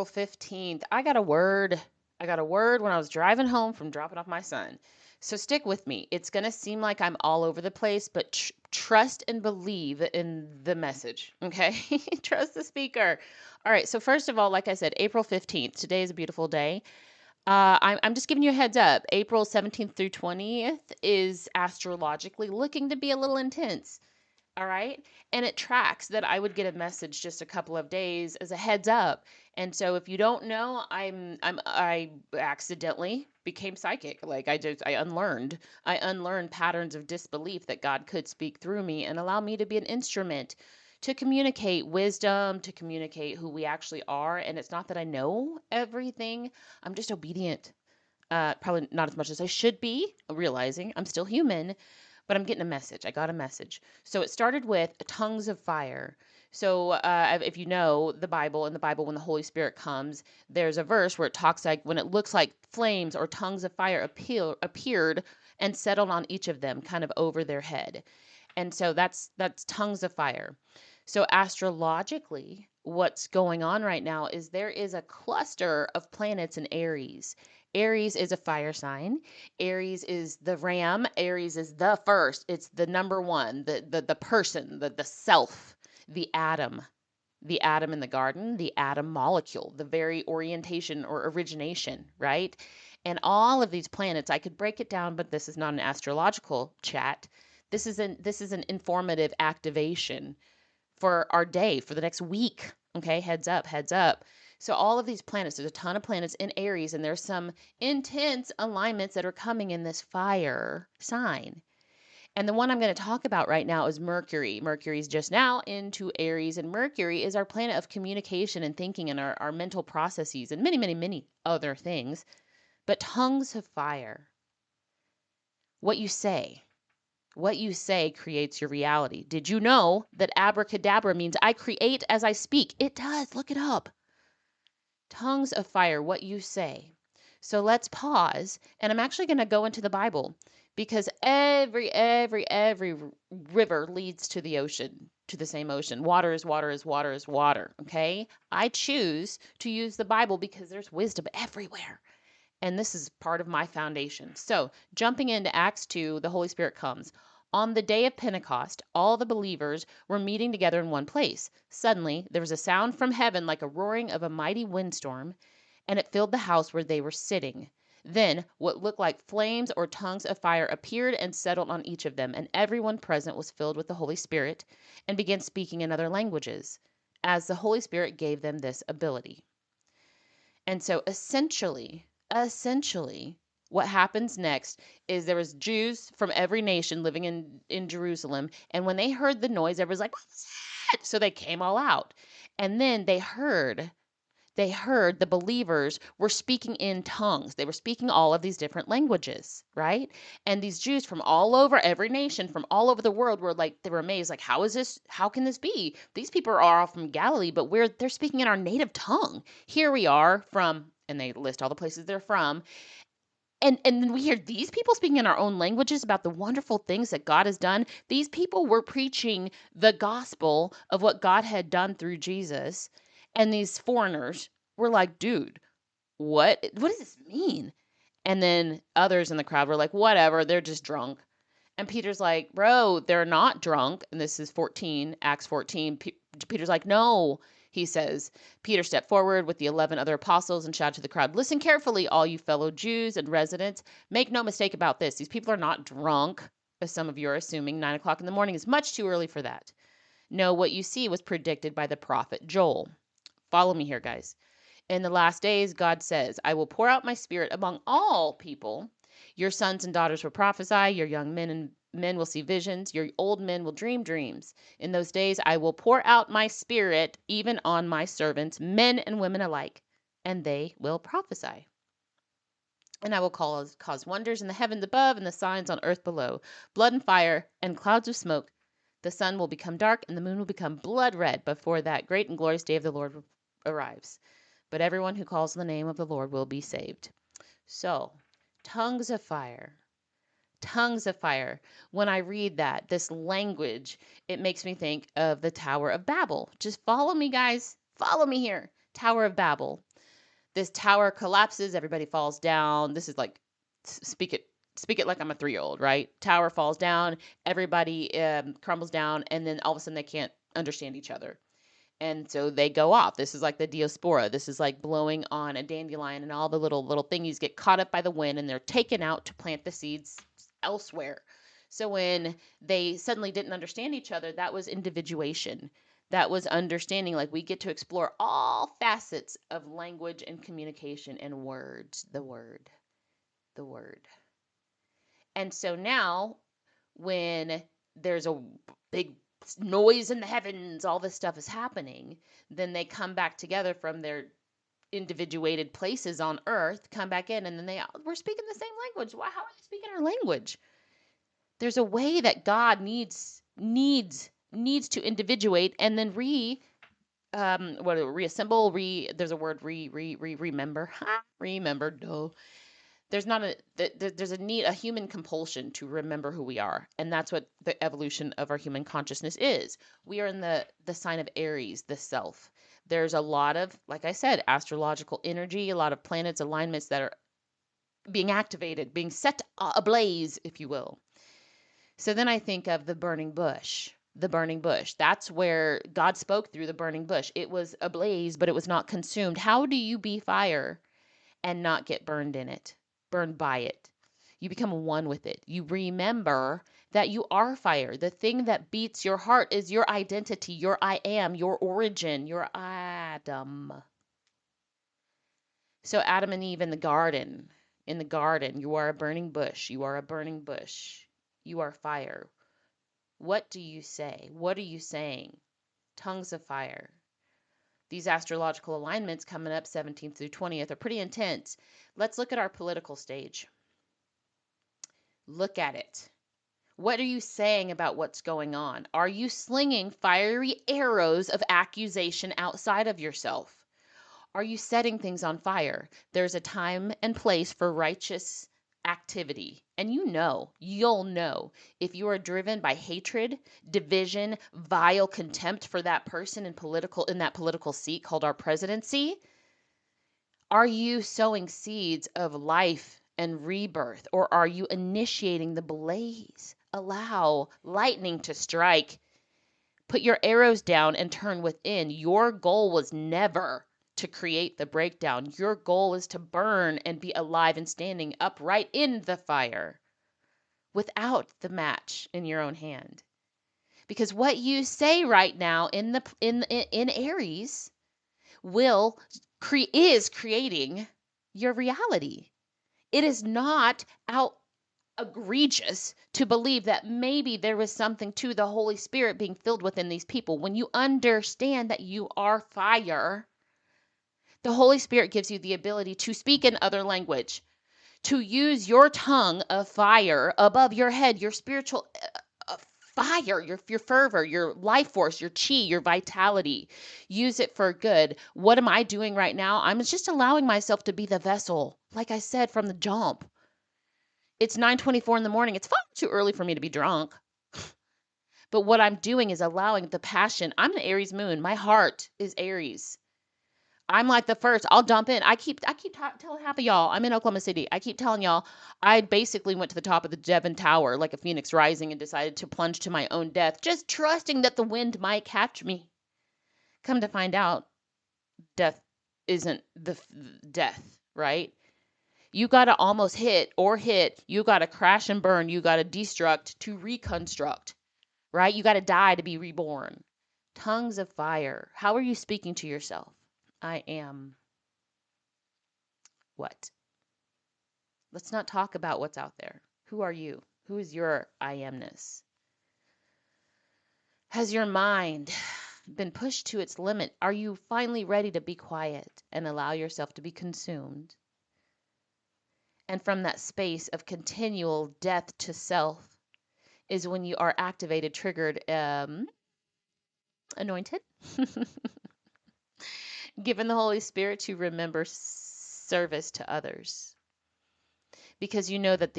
15th. I got a word. I got a word when I was driving home from dropping off my son. So stick with me. It's going to seem like I'm all over the place, but trust and believe in the message. Okay. Trust the speaker. All right. So, first of all, like I said, April 15th. Today is a beautiful day. I'm just giving you a heads up. April 17th through 20th is astrologically looking to be a little intense. All right. And it tracks that I would get a message just a couple of days as a heads up. And so if you don't know, I accidentally became psychic. Like I unlearned patterns of disbelief that God could speak through me and allow me to be an instrument to communicate wisdom, to communicate who we actually are. And it's not that I know everything. I'm just obedient. Probably not as much as I should be, realizing I'm still human, but I'm getting a message. I got a message. So it started with tongues of fire. So if you know the Bible, in the Bible, when the Holy Spirit comes, there's a verse where it talks like when it looks like flames or tongues of fire appeared and settled on each of them, kind of over their head. And so that's tongues of fire. So astrologically, what's going on right now is there is a cluster of planets in Aries. Aries is a fire sign. Aries is the ram. Aries is the first. It's the number one, the person, the self, the atom. The atom in the garden, the atom molecule, the very orientation or origination, right? And all of these planets, I could break it down, but this is not an astrological chat. This is an informative activation for our day, for the next week. Okay, heads up, heads up. So all of these planets, there's a ton of planets in Aries, and there's some intense alignments that are coming in this fire sign. And the one I'm going to talk about right now is Mercury. Mercury's just now into Aries, and Mercury is our planet of communication and thinking and our mental processes and many, many, many other things. But tongues of fire, what you say. What you say creates your reality. Did you know that abracadabra means I create as I speak? It does. Look it up. Tongues of fire, what you say. So let's pause. And I'm actually going to go into the Bible because every river leads to the ocean, to the same ocean. Water is water is water is water. Okay. I choose to use the Bible because there's wisdom everywhere. And this is part of my foundation. So, jumping into Acts 2, the Holy Spirit comes. On the day of Pentecost, all the believers were meeting together in one place. Suddenly, there was a sound from heaven like a roaring of a mighty windstorm, and it filled the house where they were sitting. Then, what looked like flames or tongues of fire appeared and settled on each of them, and everyone present was filled with the Holy Spirit and began speaking in other languages, as the Holy Spirit gave them this ability. And so essentially what happens next is there was Jews from every nation living in Jerusalem, and when they heard the noise, everyone was like, "What's that?" So they came all out. And then they heard the believers were speaking in tongues. They were speaking all of these different languages, right? And these Jews from all over every nation, from all over the world were like, they were amazed, like, how can this be? These people are all from Galilee, but they're speaking in our native tongue. Here we are from, and they list all the places they're from. And then we hear these people speaking in our own languages about the wonderful things that God has done. These people were preaching the gospel of what God had done through Jesus. And these foreigners were like, dude, what does this mean? And then others in the crowd were like, whatever, they're just drunk. And Peter's like, bro, they're not drunk. And this is 14, Acts 14. Peter's like, no, he says. Peter stepped forward with the 11 other apostles and shouted to the crowd, listen carefully, all you fellow Jews and residents. Make no mistake about this. These people are not drunk, as some of you are assuming. 9 o'clock in the morning is much too early for that. No, what you see was predicted by the prophet Joel. Follow me here, guys. In the last days, God says, I will pour out my spirit among all people. Your sons and daughters will prophesy, your young men will see visions, your old men will dream dreams. In those days, I will pour out my spirit even on my servants, men and women alike, and they will prophesy. And I will cause wonders in the heavens above and the signs on earth below, blood and fire and clouds of smoke. The sun will become dark and the moon will become blood red before that great and glorious day of the Lord arrives. But everyone who calls on the name of the Lord will be saved. So, tongues of fire. Tongues of fire. When I read that, this language, it makes me think of the Tower of Babel. Just follow me, guys. Follow me here. Tower of Babel. This tower collapses, everybody falls down. This is like speak it speak it like I'm a 3-year-old, right? Tower falls down, everybody crumbles down, and then all of a sudden they can't understand each other. And so they go off. This is like the diaspora. This is like blowing on a dandelion, and all the little thingies get caught up by the wind and they're taken out to plant the seeds elsewhere. So when they suddenly didn't understand each other, that was individuation. That was understanding, like we get to explore all facets of language and communication and words, the word, the word. And so now when there's a big noise in the heavens, all this stuff is happening, then they come back together from their individuated places on earth, come back in, and then we're speaking the same language. Why? How are they speaking our language? There's a way that God needs to individuate and then reassemble. There's a word, remember. Remember. Duh. There's not a there's a human compulsion to remember who we are, and that's what the evolution of our human consciousness is. We are in the sign of Aries, the self. There's a lot of, like I said, astrological energy, a lot of planets alignments that are being activated, being set ablaze, if you will. So then I think of the burning bush. The burning bush. That's where God spoke through the burning bush. It was ablaze, but it was not consumed. How do you be fire and not get burned in it, burned by it? You become one with it. You remember that you are fire. The thing that beats your heart is your identity, your I am, your origin, your Adam. So Adam and Eve in the garden, you are a burning bush. You are a burning bush. You are fire. What do you say? What are you saying? Tongues of fire. These astrological alignments coming up 17th through 20th are pretty intense. Let's look at our political stage. Look at it. What are you saying about what's going on? Are you slinging fiery arrows of accusation outside of yourself? Are you setting things on fire? There's a time and place for righteous activity. And you'll know if you are driven by hatred, division, vile contempt for that person in that political seat called our presidency. Are you sowing seeds of life and rebirth, or are you initiating the blaze? Allow lightning to strike. Put your arrows down and turn within. Your goal was never to create the breakdown. Your goal is to burn and be alive and standing upright in the fire without the match in your own hand. Because what you say right now in Aries is creating your reality. It is not egregious to believe that maybe there was something to the Holy Spirit being filled within these people. When you understand that you are fire, the Holy Spirit gives you the ability to speak in other language, to use your tongue of fire above your head, your spiritual fire, your fervor, your life force, your chi, your vitality. Use it for good. What am I doing right now? I'm just allowing myself to be the vessel, like I said from the jump. It's 9:24 in the morning. It's far too early for me to be drunk. But what I'm doing is allowing the passion. I'm an Aries moon. My heart is Aries. I'm like the first. I'll jump in. I keep telling half of y'all. I'm in Oklahoma City. I keep telling y'all. I basically went to the top of the Devon Tower like a phoenix rising and decided to plunge to my own death, just trusting that the wind might catch me. Come to find out, death isn't death, right? You got to almost hit. You got to crash and burn. You got to destruct to reconstruct, right? You got to die to be reborn. Tongues of fire. How are you speaking to yourself? I am what? Let's not talk about what's out there. Who are you? Who is your I amness? Has your mind been pushed to its limit? Are you finally ready to be quiet and allow yourself to be consumed? And from that space of continual death to self is when you are activated, triggered, anointed, given the Holy Spirit to remember service to others. Because you know that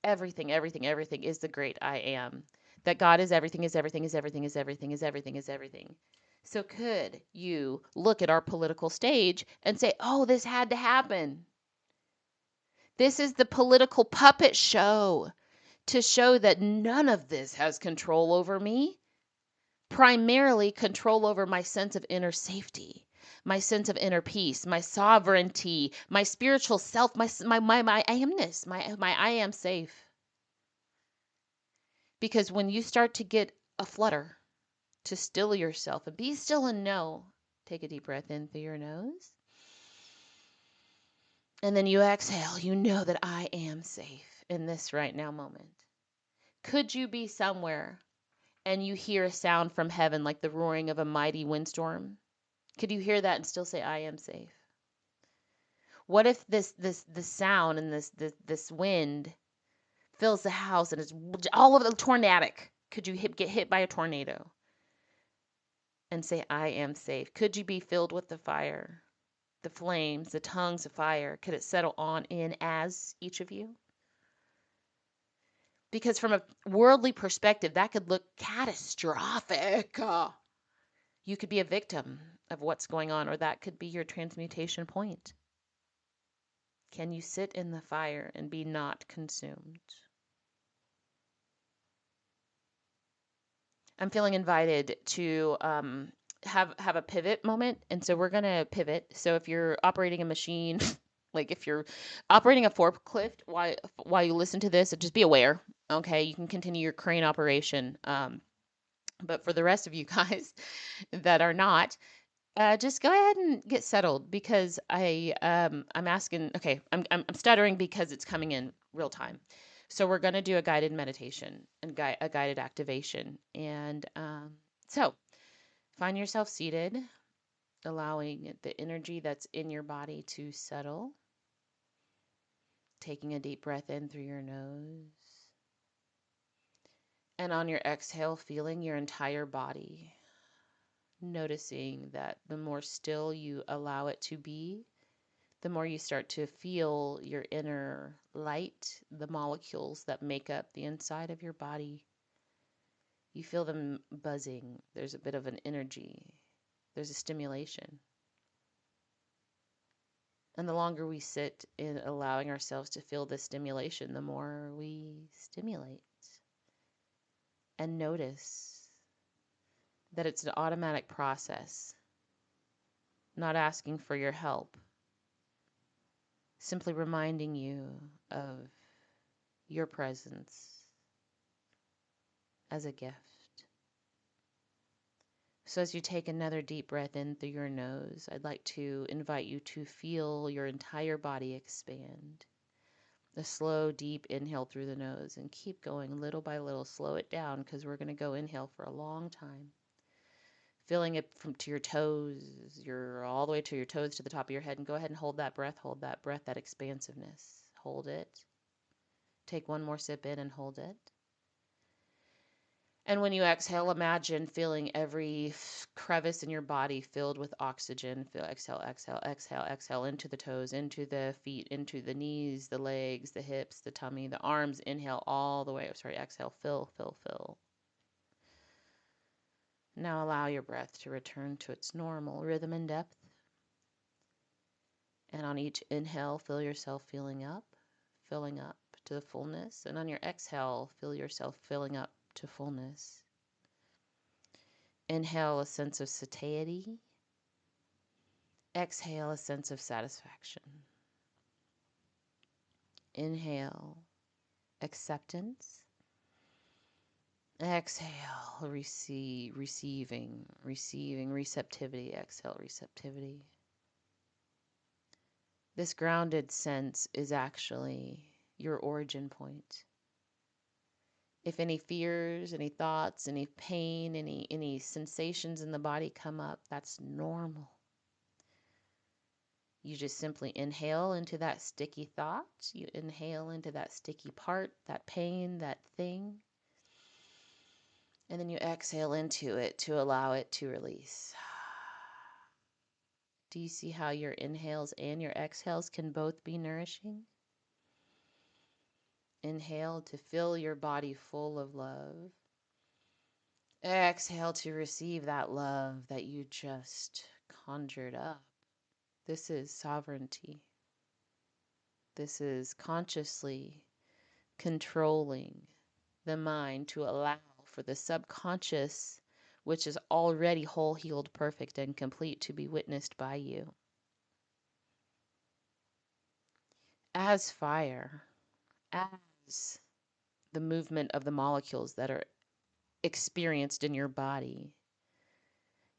everything is the great I am. That God is everything, is everything, is everything, is everything, is everything, is everything. So could you look at our political stage and say, oh, this had to happen? This is the political puppet show to show that none of this has control over me, primarily control over my sense of inner safety, my sense of inner peace, my sovereignty, my spiritual self, my I amness, my I am safe. Because when you start to get a flutter, to still yourself and be still and know, take a deep breath in through your nose. And then you exhale, you know that I am safe in this right now moment. Could you be somewhere and you hear a sound from heaven like the roaring of a mighty windstorm? Could you hear that and still say, I am safe? What if this sound and this wind fills the house and it's all of the tornadic? Could you get hit by a tornado and say, I am safe? Could you be filled with the fire, the flames, the tongues of fire? Could it settle on in as each of you? Because from a worldly perspective, that could look catastrophic. You could be a victim of what's going on, or that could be your transmutation point. Can you sit in the fire and be not consumed? I'm feeling invited to have a pivot moment, and so we're gonna pivot. So if you're operating a machine, like if you're operating a forklift while you listen to this, just be aware. Okay, you can continue your crane operation. But for the rest of you guys that are not, just go ahead and get settled because I'm asking. Okay, I'm stuttering because it's coming in real time. So we're gonna do a guided meditation and a guided activation. And so find yourself seated, allowing the energy that's in your body to settle. Taking a deep breath in through your nose. And on your exhale, feeling your entire body. Noticing that the more still you allow it to be, the more you start to feel your inner light, the molecules that make up the inside of your body. You feel them buzzing. There's a bit of an energy. There's a stimulation. And the longer we sit in allowing ourselves to feel this stimulation, the more we stimulate. And notice that it's an automatic process, not asking for your help, simply reminding you of your presence as a gift. So as you take another deep breath in through your nose, I'd like to invite you to feel your entire body expand. A slow, deep inhale through the nose and keep going little by little. Slow it down because we're going to go inhale for a long time. Feeling it from to your toes, you're all the way to your toes to the top of your head, and go ahead and hold that breath, that expansiveness. Hold it. Take one more sip in and hold it. And when you exhale, imagine feeling every crevice in your body filled with oxygen. Feel exhale, exhale, exhale, exhale into the toes, into the feet, into the knees, the legs, the hips, the tummy, the arms. Inhale all the way. Sorry, exhale, fill, fill, fill. Now allow your breath to return to its normal rhythm and depth. And on each inhale, feel yourself filling up to the fullness. And on your exhale, feel yourself filling up to fullness. Inhale a sense of satiety. Exhale a sense of satisfaction. Inhale acceptance. Exhale receiving receptivity. Exhale receptivity. This grounded sense is actually your origin point. If any fears, any thoughts, any pain, any sensations in the body come up, that's normal. You just simply inhale into that sticky thought. You inhale into that sticky part, that pain, that thing. And then you exhale into it to allow it to release. Do you see how your inhales and your exhales can both be nourishing? Inhale to fill your body full of love. Exhale to receive that love that you just conjured up. This is sovereignty. This is consciously controlling the mind to allow for the subconscious, which is already whole, healed, perfect, and complete, to be witnessed by you. As fire, as the movement of the molecules that are experienced in your body,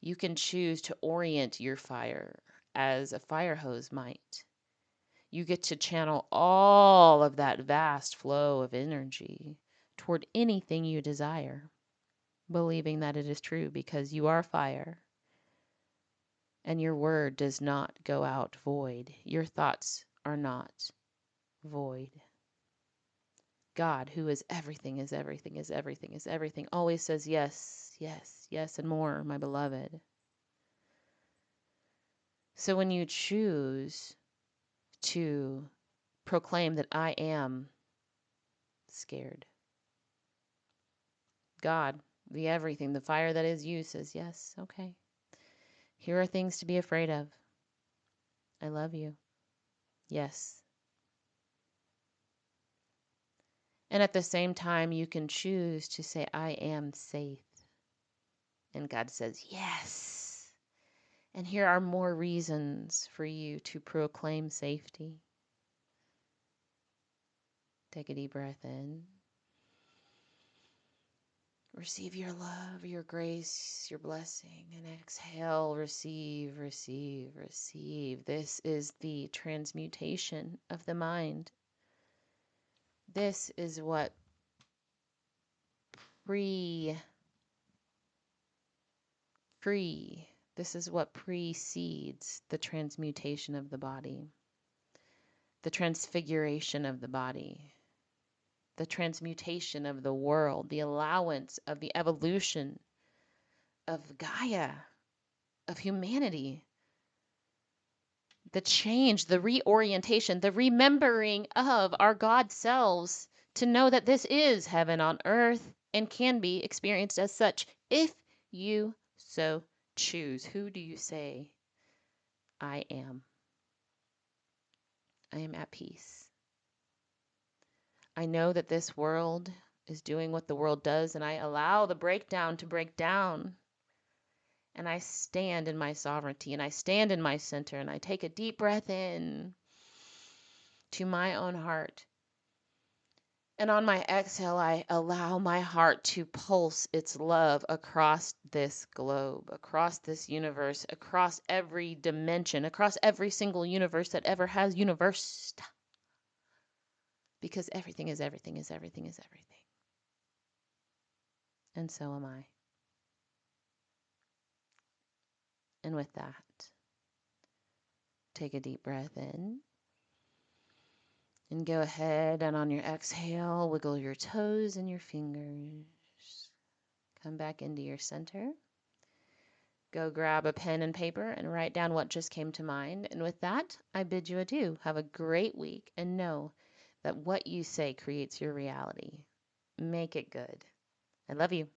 you can choose to orient your fire as a fire hose might. You get to channel all of that vast flow of energy toward anything you desire, believing that it is true because you are fire and your word does not go out void. Your thoughts are not void. God, who is everything, is everything, is everything, is everything, always says yes, yes, yes, and more, my beloved. So when you choose to proclaim that I am scared, God, the everything, the fire that is you, says, yes, okay. Here are things to be afraid of. I love you. Yes. And at the same time, you can choose to say, I am safe. And God says, yes. And here are more reasons for you to proclaim safety. Take a deep breath in. Receive your love, your grace, your blessing, and exhale, receive, receive, receive. This is the transmutation of the mind. This is what pre pre this is what precedes the transmutation of the body, the transfiguration of the body, the transmutation of the world, the allowance of the evolution of Gaia, of humanity, the change, the reorientation, the remembering of our God selves to know that this is heaven on earth and can be experienced as such if you so choose. Who do you say I am? I am at peace. I know that this world is doing what the world does, and I allow the breakdown to break down. And I stand in my sovereignty, and I stand in my center, and I take a deep breath in to my own heart. And on my exhale, I allow my heart to pulse its love across this globe, across this universe, across every dimension, across every single universe that ever has universed. Because everything is everything is everything is everything. And so am I. And with that, take a deep breath in. And go ahead and on your exhale, wiggle your toes and your fingers. Come back into your center. Go grab a pen and paper and write down what just came to mind. And with that, I bid you adieu. Have a great week and know that what you say creates your reality. Make it good. I love you.